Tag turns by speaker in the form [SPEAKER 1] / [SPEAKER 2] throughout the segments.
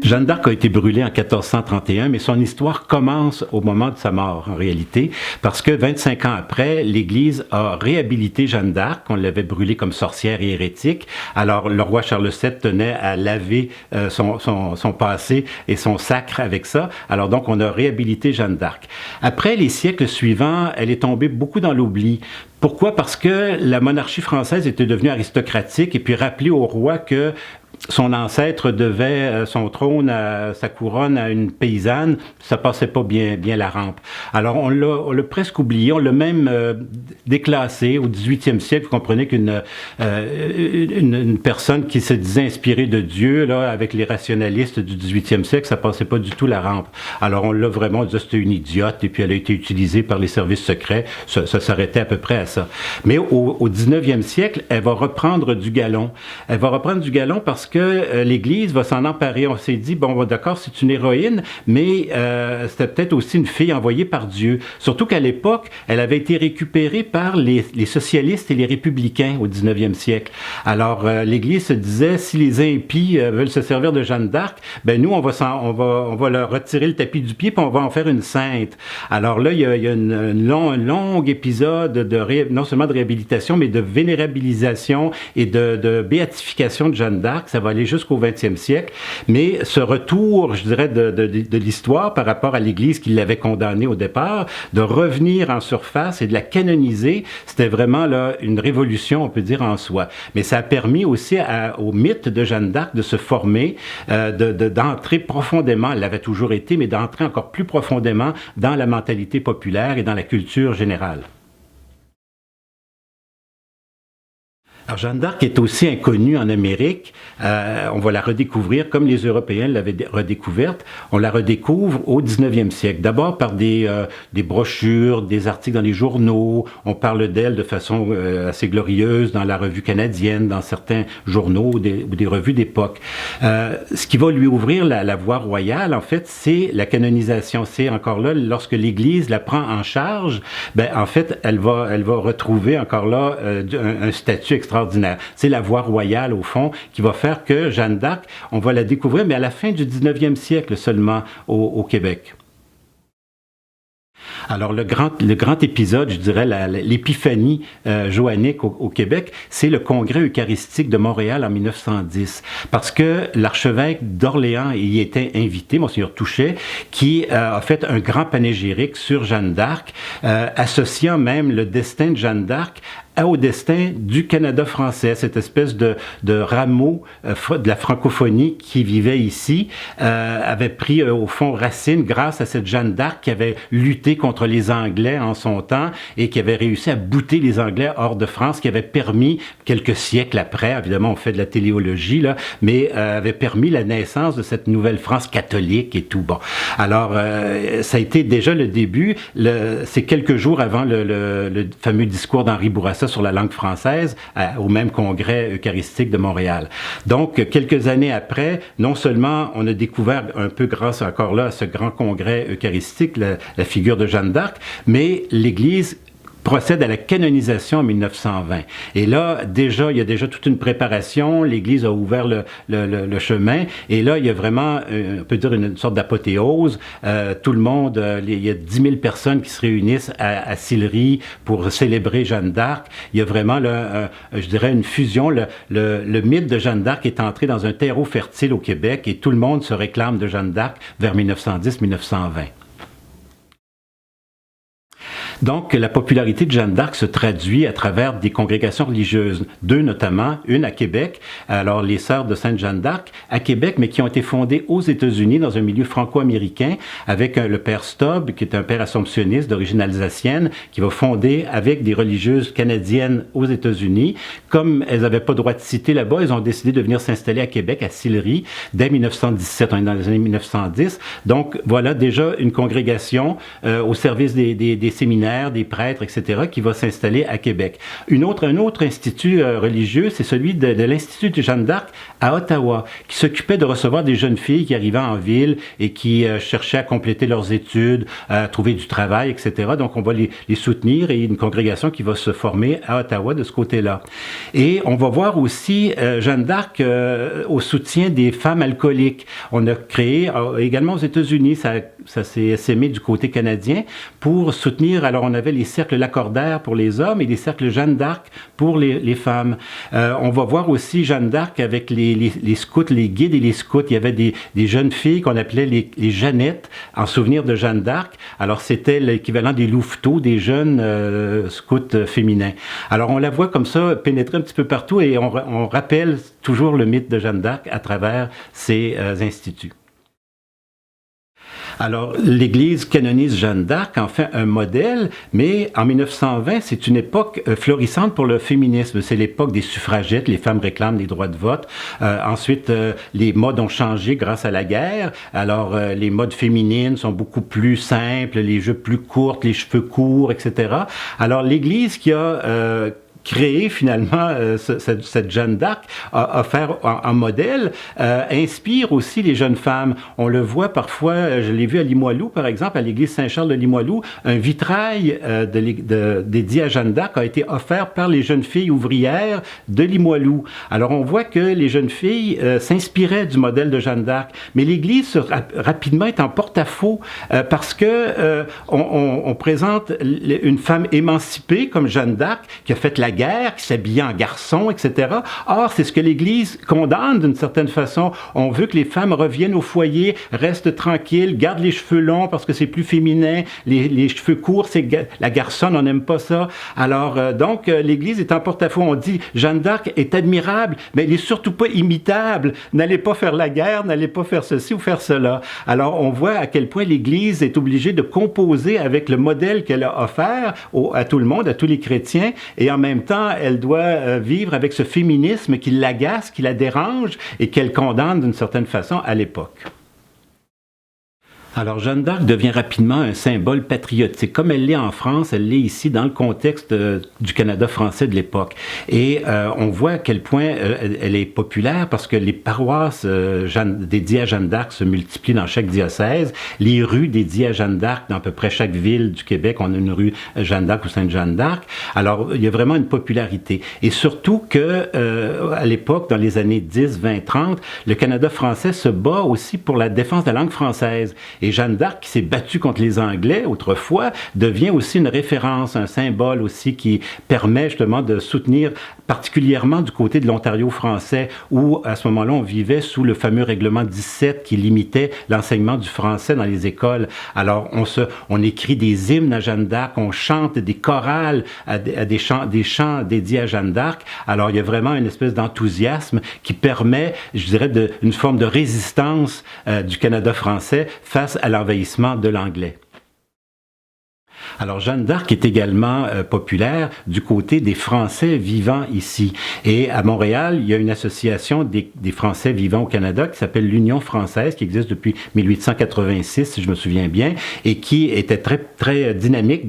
[SPEAKER 1] Jeanne d'Arc a été brûlée en 1431, mais son histoire commence au moment de sa mort, en réalité, parce que 25 ans après, l'Église a réhabilité Jeanne d'Arc. On l'avait brûlée comme sorcière et hérétique. Alors, le roi Charles VII tenait à laver son passé et son sacre avec ça. Alors, donc, on a réhabilité Jeanne d'Arc. Après, les siècles suivants, elle est tombée beaucoup dans l'oubli. Pourquoi? Parce que la monarchie française était devenue aristocratique et puis rappelait au roi que son ancêtre devait son trône, sa couronne à une paysanne, ça passait pas bien la rampe. Alors on l'a presque oublié, on l'a même déclassé au 18e siècle. Vous comprenez qu'une une personne qui se disait inspirée de Dieu, là, avec les rationalistes du 18e siècle, ça passait pas du tout la rampe. Alors on l'a vraiment dit, c'était une idiote, et puis elle a été utilisée par les services secrets. Ça s'arrêtait à peu près à ça. Mais au 19e siècle, elle va reprendre du galon. Elle va reprendre du galon parce que l'Église va s'en emparer. On s'est dit, bon, d'accord, c'est une héroïne, mais c'était peut-être aussi une fille envoyée par Dieu. Surtout qu'à l'époque, elle avait été récupérée par les socialistes et les républicains au 19e siècle. Alors, l'Église se disait, si les impies veulent se servir de Jeanne d'Arc, ben nous, on va leur retirer le tapis du pied, puis on va en faire une sainte. Alors là, il y a un long épisode non seulement de réhabilitation, mais de vénérabilisation et de béatification de Jeanne d'Arc. Ça va aller jusqu'au 20e siècle. Mais ce retour, je dirais, de l'histoire par rapport à l'Église qui l'avait condamnée au départ, de revenir en surface et de la canoniser, c'était vraiment là une révolution, on peut dire, en soi. Mais ça a permis aussi au mythe de Jeanne d'Arc de se former, d'entrer profondément, elle l'avait toujours été, mais d'entrer encore plus profondément dans la mentalité populaire et dans la culture générale. Alors, Jeanne d'Arc est aussi inconnue en Amérique. On va la redécouvrir comme les Européens l'avaient redécouverte. On la redécouvre au 19e siècle. D'abord par des brochures, des articles dans les journaux. On parle d'elle de façon assez glorieuse dans la revue canadienne, dans certains journaux ou des revues d'époque. Ce qui va lui ouvrir la voie royale, en fait, c'est la canonisation. C'est encore là, lorsque l'Église la prend en charge, ben en fait, elle va retrouver encore là un statut extraordinaire. C'est la voie royale, au fond, qui va faire que Jeanne d'Arc, on va la découvrir, mais à la fin du 19e siècle seulement au Québec. Alors, le grand épisode, je dirais, l'épiphanie joannique au Québec, c'est le Congrès eucharistique de Montréal en 1910. Parce que l'archevêque d'Orléans y était invité, Monseigneur Touchet, qui a fait un grand panégyrique sur Jeanne d'Arc, associant même le destin de Jeanne d'Arc au destin du Canada français, cette espèce de rameau de la francophonie qui vivait ici, avait pris au fond racine grâce à cette Jeanne d'Arc qui avait lutté contre les Anglais en son temps et qui avait réussi à bouter les Anglais hors de France, qui avait permis, quelques siècles après, évidemment on fait de la téléologie, là, mais avait permis la naissance de cette nouvelle France catholique et tout. Bon, alors ça a été déjà le début, c'est quelques jours avant le fameux discours d'Henri Bourassa sur la langue française au même congrès eucharistique de Montréal. Donc, quelques années après, non seulement on a découvert un peu grâce encore là à ce grand congrès eucharistique la figure de Jeanne d'Arc, mais l'Église procède à la canonisation en 1920. Et là, déjà, il y a déjà toute une préparation. L'Église a ouvert le chemin. Et là, il y a vraiment, on peut dire, une sorte d'apothéose. Tout le monde, il y a 10 000 personnes qui se réunissent à Sillery pour célébrer Jeanne d'Arc. Il y a vraiment, là, je dirais, une fusion. Le mythe de Jeanne d'Arc est entré dans un terreau fertile au Québec et tout le monde se réclame de Jeanne d'Arc vers 1910-1920. Donc, la popularité de Jeanne d'Arc se traduit à travers des congrégations religieuses, deux notamment, une à Québec, alors les Sœurs de Sainte-Jeanne d'Arc à Québec, mais qui ont été fondées aux États-Unis dans un milieu franco-américain avec le père Stobb, qui est un père assomptionniste d'origine alsacienne, qui va fonder avec des religieuses canadiennes aux États-Unis. Comme elles n'avaient pas le droit de citer là-bas, elles ont décidé de venir s'installer à Québec, à Sillery, dès 1917, on est dans les années 1910. Donc, voilà déjà une congrégation au service des séminaires séminaire des prêtres, etc., qui va s'installer à Québec. Un autre institut religieux, c'est celui de l'Institut de Jeanne d'Arc à Ottawa, qui s'occupait de recevoir des jeunes filles qui arrivaient en ville et qui cherchaient à compléter leurs études, à trouver du travail, etc. Donc, on va les soutenir et une congrégation qui va se former à Ottawa de ce côté-là. Et on va voir aussi Jeanne d'Arc au soutien des femmes alcooliques. On a créé, également aux États-Unis, ça s'est essaimé du côté canadien, pour soutenir, alors on avait les cercles Lacordaire pour les hommes et les cercles Jeanne d'Arc pour les femmes. On va voir aussi Jeanne d'Arc avec les scouts, les guides et les scouts. Il y avait des jeunes filles qu'on appelait les Jeannettes, en souvenir de Jeanne d'Arc. Alors c'était l'équivalent des louveteaux, des jeunes scouts féminins. Alors on la voit comme ça pénétrer un petit peu partout et on rappelle toujours le mythe de Jeanne d'Arc à travers ces instituts. Alors, l'Église canonise Jeanne d'Arc en fait un modèle, mais en 1920, c'est une époque florissante pour le féminisme. C'est l'époque des suffragettes, les femmes réclament des droits de vote. Ensuite, les modes ont changé grâce à la guerre. Alors, les modes féminines sont beaucoup plus simples, les jupes plus courtes, les cheveux courts, etc. Alors, l'Église qui a créé finalement cette Jeanne d'Arc, a offert un modèle, inspire aussi les jeunes femmes. On le voit parfois, je l'ai vu à Limoilou par exemple, à l'église Saint-Charles de Limoilou, un vitrail dédié à Jeanne d'Arc a été offert par les jeunes filles ouvrières de Limoilou. Alors on voit que les jeunes filles s'inspiraient du modèle de Jeanne d'Arc, mais l'église rapidement est en porte-à-faux parce que on présente une femme émancipée comme Jeanne d'Arc qui a fait la guerre, qui s'habillait en garçon, etc. Or, c'est ce que l'Église condamne d'une certaine façon. On veut que les femmes reviennent au foyer, restent tranquilles, gardent les cheveux longs parce que c'est plus féminin, les cheveux courts, c'est la garçonne, on n'aime pas ça. Alors, donc, l'Église est en porte-à-faux. On dit, Jeanne d'Arc est admirable, mais elle n'est surtout pas imitable. N'allez pas faire la guerre, n'allez pas faire ceci ou faire cela. Alors, on voit à quel point l'Église est obligée de composer avec le modèle qu'elle a offert à tout le monde, à tous les chrétiens, et en même temps, elle doit vivre avec ce féminisme qui l'agace, qui la dérange et qu'elle condamne d'une certaine façon à l'époque. Alors, Jeanne d'Arc devient rapidement un symbole patriotique. Comme elle l'est en France, elle l'est ici dans le contexte du Canada français de l'époque. Et on voit à quel point elle est populaire parce que les paroisses dédiées à Jeanne d'Arc se multiplient dans chaque diocèse. Les rues dédiées à Jeanne d'Arc, dans à peu près chaque ville du Québec, on a une rue Jeanne d'Arc ou Sainte-Jeanne d'Arc. Alors, il y a vraiment une popularité. Et surtout que, à l'époque, dans les années 10, 20, 30, le Canada français se bat aussi pour la défense de la langue française. Et Jeanne d'Arc, qui s'est battue contre les Anglais autrefois, devient aussi une référence, un symbole aussi qui permet justement de soutenir particulièrement du côté de l'Ontario français, où à ce moment-là, on vivait sous le fameux règlement 17 qui limitait l'enseignement du français dans les écoles. Alors, on écrit des hymnes à Jeanne d'Arc, on chante des chorales à des chants dédiés à Jeanne d'Arc. Alors, il y a vraiment une espèce d'enthousiasme qui permet, je dirais, une forme de résistance du Canada français face à l'envahissement de l'anglais. Alors, Jeanne d'Arc est également populaire du côté des Français vivant ici. Et à Montréal, il y a une association des Français vivant au Canada qui s'appelle l'Union française, qui existe depuis 1886, si je me souviens bien, et qui était très, très dynamique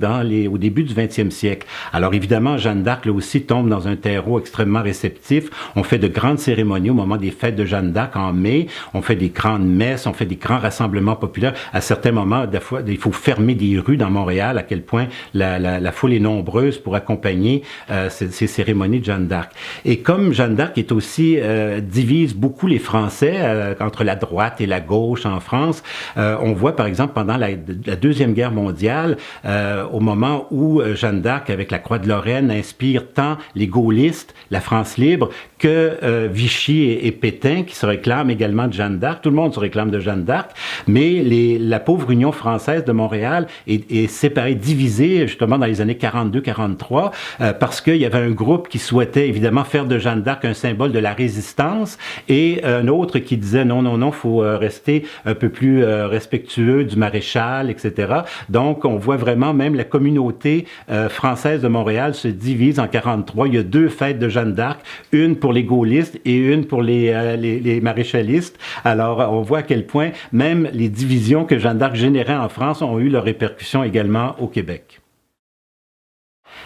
[SPEAKER 1] au début du 20e siècle. Alors, évidemment, Jeanne d'Arc, là aussi, tombe dans un terreau extrêmement réceptif. On fait de grandes cérémonies au moment des fêtes de Jeanne d'Arc en mai. On fait des grandes messes, on fait des grands rassemblements populaires. À certains moments, des fois, il faut fermer des rues dans Montréal, à quel point la foule est nombreuse pour accompagner ces cérémonies de Jeanne d'Arc. Et comme Jeanne d'Arc est aussi divise beaucoup les Français entre la droite et la gauche en France, on voit par exemple pendant la Deuxième Guerre mondiale, au moment où Jeanne d'Arc avec la Croix de Lorraine inspire tant les gaullistes, la France libre, que Vichy et Pétain qui se réclament également de Jeanne d'Arc. Tout le monde se réclame de Jeanne d'Arc, mais la pauvre Union française de Montréal est séparée, divisée justement dans les années 42-43 parce qu'il y avait un groupe qui souhaitait évidemment faire de Jeanne d'Arc un symbole de la résistance et un autre qui disait non, faut rester un peu plus respectueux du maréchal, etc. Donc, on voit vraiment même la communauté française de Montréal se divise en 43. Il y a deux fêtes de Jeanne d'Arc, une pour les gaullistes et une pour les maréchalistes. Alors, on voit à quel point même les divisions que Jeanne d'Arc générait en France ont eu leurs répercussions également au Québec.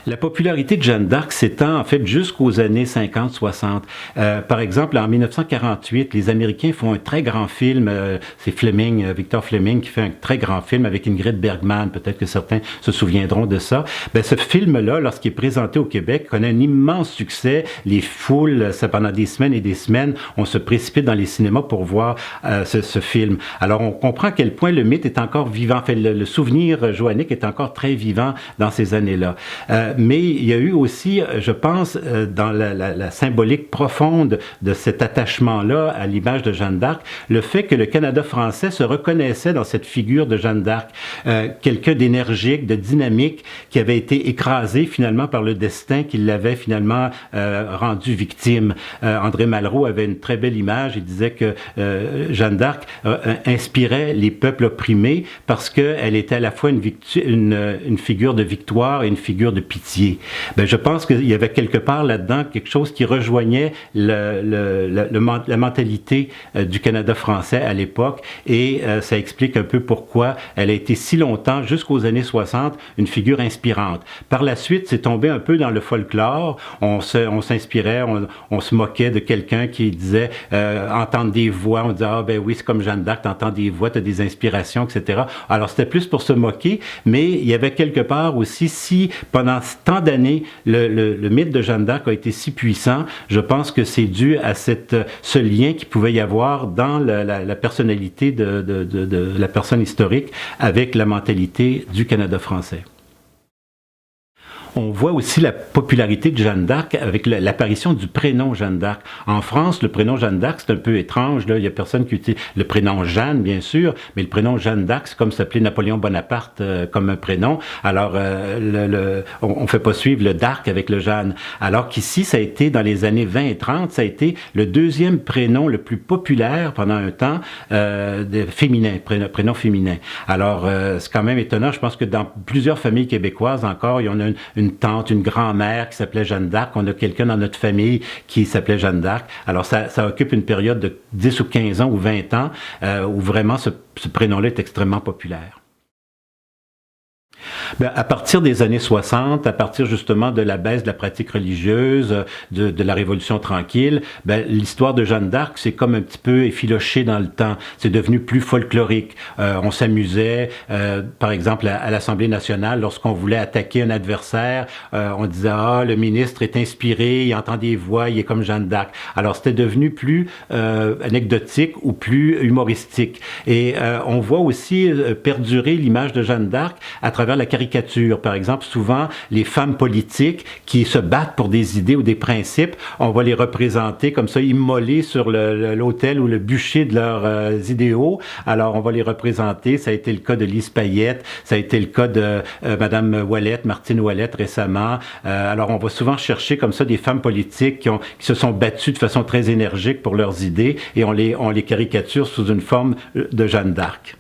[SPEAKER 1] La popularité de Jeanne d'Arc s'étend en fait jusqu'aux années 50-60. Par exemple, en 1948, les Américains font un très grand film. C'est Fleming, Victor Fleming, qui fait un très grand film avec Ingrid Bergman. Peut-être que certains se souviendront de ça. Ben, ce film-là, lorsqu'il est présenté au Québec, connaît un immense succès. Les foules, ça, pendant des semaines et des semaines, on se précipite dans les cinémas pour voir ce film. Alors, on comprend à quel point le mythe est encore vivant. Enfin, le souvenir joannique est encore très vivant dans ces années-là. Mais il y a eu aussi, je pense, dans la symbolique profonde de cet attachement-là à l'image de Jeanne d'Arc, le fait que le Canada français se reconnaissait dans cette figure de Jeanne d'Arc, quelqu'un d'énergique, de dynamique, qui avait été écrasé finalement par le destin qui l'avait finalement rendu victime. André Malraux avait une très belle image. Il disait que Jeanne d'Arc inspirait les peuples opprimés parce qu'elle était à la fois une figure de victoire et une figure de pitié. Ben, je pense qu'il y avait quelque part là-dedans quelque chose qui rejoignait la mentalité du Canada français à l'époque et ça explique un peu pourquoi elle a été si longtemps, jusqu'aux années 60, une figure inspirante. Par la suite, c'est tombé un peu dans le folklore. On s'inspirait, on se moquait de quelqu'un qui disait entendre des voix. On disait ah ben oui, c'est comme Jeanne d'Arc, t'entends des voix, t'as des inspirations, etc. Alors c'était plus pour se moquer, mais il y avait quelque part aussi, si pendant tant d'années, le mythe de Jeanne d'Arc a été si puissant, je pense que c'est dû à ce lien qu'il pouvait y avoir dans la personnalité de la personne historique avec la mentalité du Canada français. On voit aussi la popularité de Jeanne d'Arc avec l'apparition du prénom Jeanne d'Arc. En France, le prénom Jeanne d'Arc, c'est un peu étrange. Là. Il y a personne qui utilise le prénom Jeanne, bien sûr, mais le prénom Jeanne d'Arc, c'est comme s'appelait Napoléon Bonaparte comme un prénom. Alors, on fait pas suivre le d'Arc avec le Jeanne. Alors qu'ici, ça a été, dans les années 20 et 30, ça a été le deuxième prénom le plus populaire pendant un temps féminin, prénom féminin. Alors, c'est quand même étonnant. Je pense que dans plusieurs familles québécoises encore, il y en a une tante, une grand-mère qui s'appelait Jeanne d'Arc. On a quelqu'un dans notre famille qui s'appelait Jeanne d'Arc. Alors, ça occupe une période de 10 ou 15 ans ou 20 ans où vraiment ce prénom-là est extrêmement populaire. Bien, à partir des années 60, à partir justement de la baisse de la pratique religieuse, de la Révolution tranquille, bien, l'histoire de Jeanne d'Arc, c'est comme un petit peu effiloché dans le temps. C'est devenu plus folklorique. On s'amusait, par exemple, à l'Assemblée nationale, lorsqu'on voulait attaquer un adversaire, on disait « Ah, le ministre est inspiré, il entend des voix, il est comme Jeanne d'Arc ». Alors, c'était devenu plus anecdotique ou plus humoristique. Et on voit aussi perdurer l'image de Jeanne d'Arc à travers la caricature. Par exemple, souvent, les femmes politiques qui se battent pour des idées ou des principes, on va les représenter comme ça, immolées sur l'autel ou le bûcher de leurs idéaux. Alors, on va les représenter. Ça a été le cas de Lise Payette, ça a été le cas de Madame Ouellette, Martine Ouellette récemment. Alors, on va souvent chercher comme ça des femmes politiques qui se sont battues de façon très énergique pour leurs idées et on les caricature sous une forme de Jeanne d'Arc.